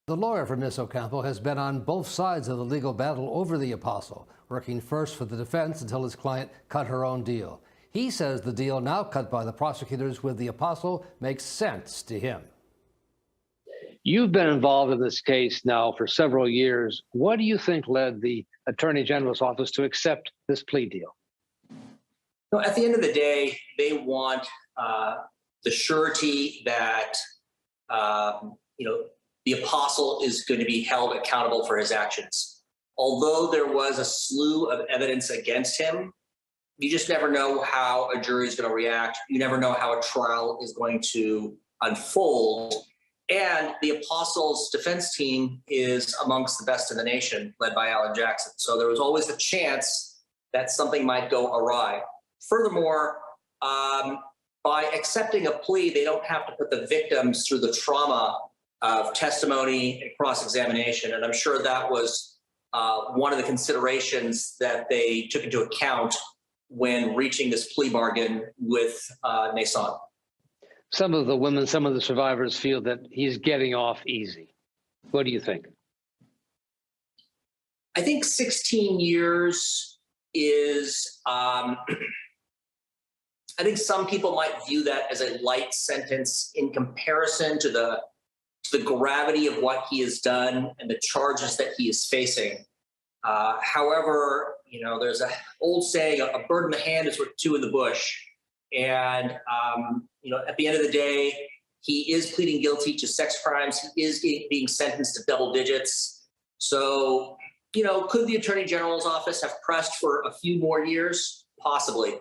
The lawyer for Miss Ocampo has been on both sides of the legal battle over the apostle, working first for the defense until his client cut her own deal. He says the deal now cut by the prosecutors with the apostle makes sense to him. You've been involved in this case now for several years. What do you think led the Attorney General's office to accept this plea deal? No, at the end of the day, they want the surety that the apostle is going to be held accountable for his actions. Although there was a slew of evidence against him, you just never know how a jury is going to react. You never know how a trial is going to unfold. And the apostle's defense team is amongst the best in the nation, led by Alan Jackson. So there was always a chance that something might go awry. Furthermore, by accepting a plea, they don't have to put the victims through the trauma of testimony and cross-examination. And I'm sure that was one of the considerations that they took into account when reaching this plea bargain with Naasón. Some of the women, some of the survivors feel that he's getting off easy. What do you think? I think 16 years is, I think some people might view that as a light sentence in comparison to the gravity of what he has done and the charges that he is facing. However, there's an old saying, a bird in the hand is worth two in the bush. And, at the end of the day, he is pleading guilty to sex crimes. He is being sentenced to double digits. So, could the Attorney General's office have pressed for a few more years? Possibly.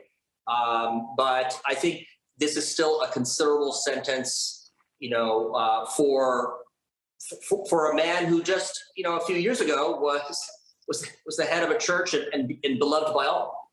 But I think this is still a considerable sentence, for a man who just, a few years ago was the head of a church and beloved by all.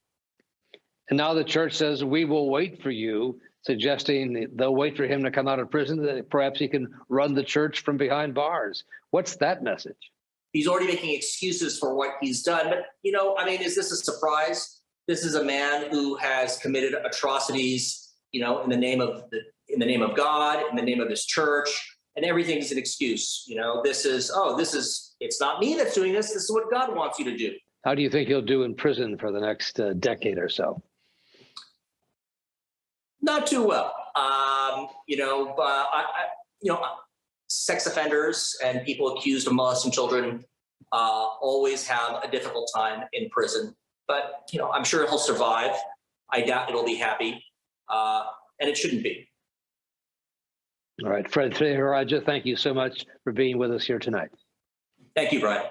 And now the church says, we will wait for you, suggesting they'll wait for him to come out of prison, that perhaps he can run the church from behind bars. What's that message? He's already making excuses for what he's done. But, is this a surprise? This is a man who has committed atrocities, in the name of God, in the name of his church, and everything is an excuse. It's not me that's doing this. This is what God wants you to do. How do you think he'll do in prison for the next decade or so? Not too well. Sex offenders and people accused of molesting children always have a difficult time in prison. But, I'm sure he'll survive. I doubt it'll be happy. And it shouldn't be. All right. Fred Feyerabejah, thank you so much for being with us here tonight. Thank you, Brian.